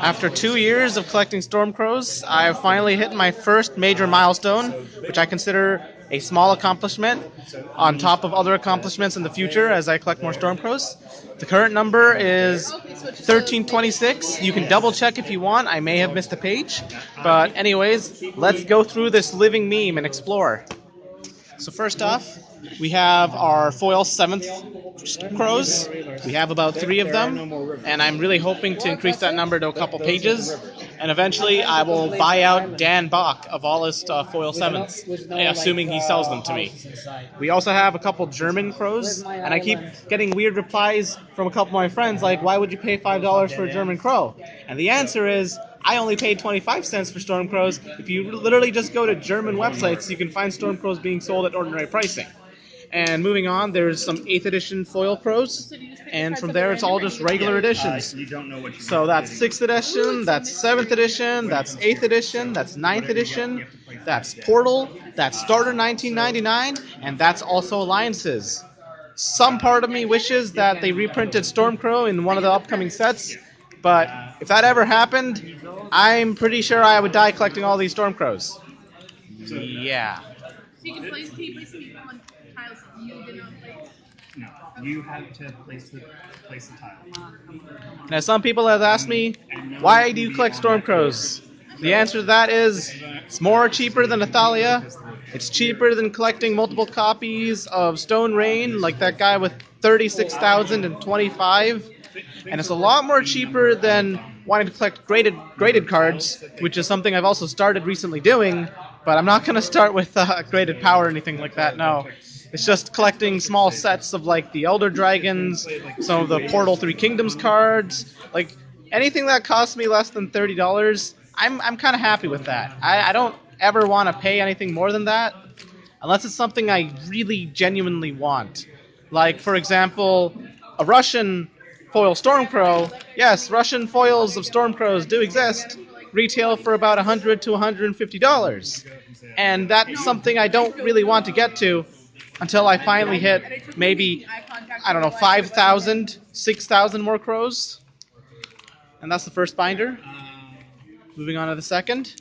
After 2 years of collecting storm crows, I have finally hit my first major milestone, which I consider a small accomplishment on top of other accomplishments in the future as I collect more storm crows. The current number is 1326. You can double check if you want. I may have missed a page. But anyways, let's go through this living meme and explore. So first off, we have our foil 7th crows. We have about 3 of them, and I'm really hoping to increase that number to a couple pages. And eventually I will buy out Dan Bach of all his foil 7s, assuming he sells them to me. We also have a couple German crows, and I keep getting weird replies from a couple of my friends like, why would you pay $5 for a German crow? And the answer is, I only paid 25 cents for storm crows. If you literally just go to German websites, you can find storm crows being sold at ordinary pricing. And moving on, there's some 8th edition foil crows, and from there it's all just regular editions. So that's 6th edition, that's 7th edition, that's 8th edition, that's 9th edition, that's Portal, that's Starter 1999, and that's also Alliances. Some part of me wishes that they reprinted Stormcrow in one of the upcoming sets, but if that ever happened, I'm pretty sure I would die collecting all these Stormcrows. Yeah. So you can place them on tiles that you did not place? No, you have to place the tile. Now, some people have asked me, why do you collect Stormcrows? The answer to that is, it's more cheaper than Athalia. It's cheaper than collecting multiple copies of Stone Rain, like that guy with 36,025. And it's a lot more cheaper than wanting to collect graded cards, which is something I've also started recently doing, but I'm not going to start with graded power or anything like that, no. It's just collecting small sets of like the Elder Dragons, some of the Portal 3 Kingdoms cards, like anything that costs me less than $30, I'm kind of happy with that. I don't ever want to pay anything more than that, unless it's something I really genuinely want. Like, for example, a Russian foil Stormcrow. Yes, Russian foils of Stormcrows do exist. Retail for about $100 to $150. And that's something I don't really want to get to until I finally hit maybe, I don't know, 5,000, 6,000 more crows. And that's the first binder. Moving on to the second.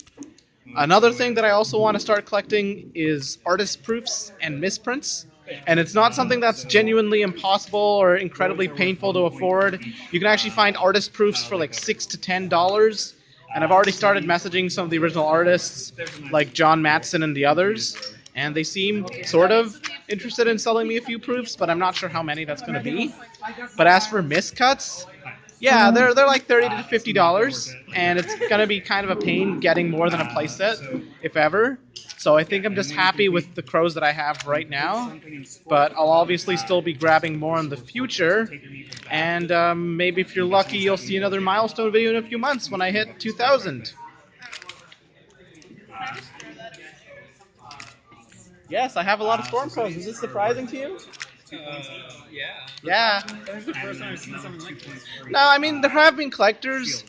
Another thing that I also want to start collecting is artist proofs and misprints. And it's not something that's genuinely impossible or incredibly painful to afford. You can actually find artist proofs for like $6 to $10. And I've already started messaging some of the original artists, like John Matson and the others. And they seem sort of interested in selling me a few proofs, but I'm not sure how many that's going to be. But as for miscuts, yeah, they're like $30 to $50, and it's going to be kind of a pain getting more than a playset, if ever. So I think I'm just happy with the crows that I have right now, but I'll obviously still be grabbing more in the future, and maybe if you're lucky, you'll see another milestone video in a few months when I hit 2,000. Yes, I have a lot of storm crows. Is this surprising to you? Yeah. This is the first time I've seen something like this. No, I mean, there have been collectors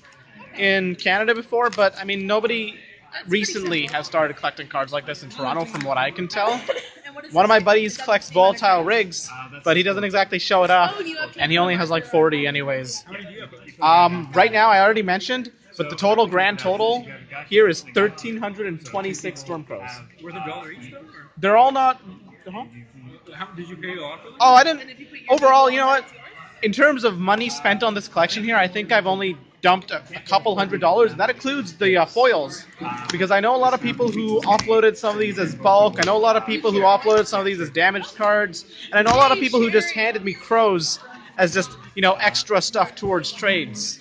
in Canada before, but I mean, nobody recently has started collecting cards like this in Toronto, from what I can tell. One of my buddies collects volatile rigs, but he doesn't exactly show it off, and he only has like 40 anyways. Right now, I already mentioned, but the total grand total here is 1,326 Stormcrows. Worth $1 each, though? They're all not... How did you pay off? Oh, I didn't... Overall, you know what? In terms of money spent on this collection here, I think I've only dumped a couple $100, and that includes the foils, because I know a lot of people who offloaded some of these as bulk. I know a lot of people who offloaded some of these as damaged cards, and I know a lot of people who just handed me crows as just, you know, extra stuff towards trades.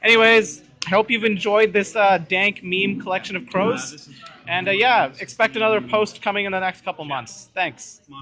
Anyways, I hope you've enjoyed this dank meme collection of crows, and yeah, expect another post coming in the next couple months. Thanks.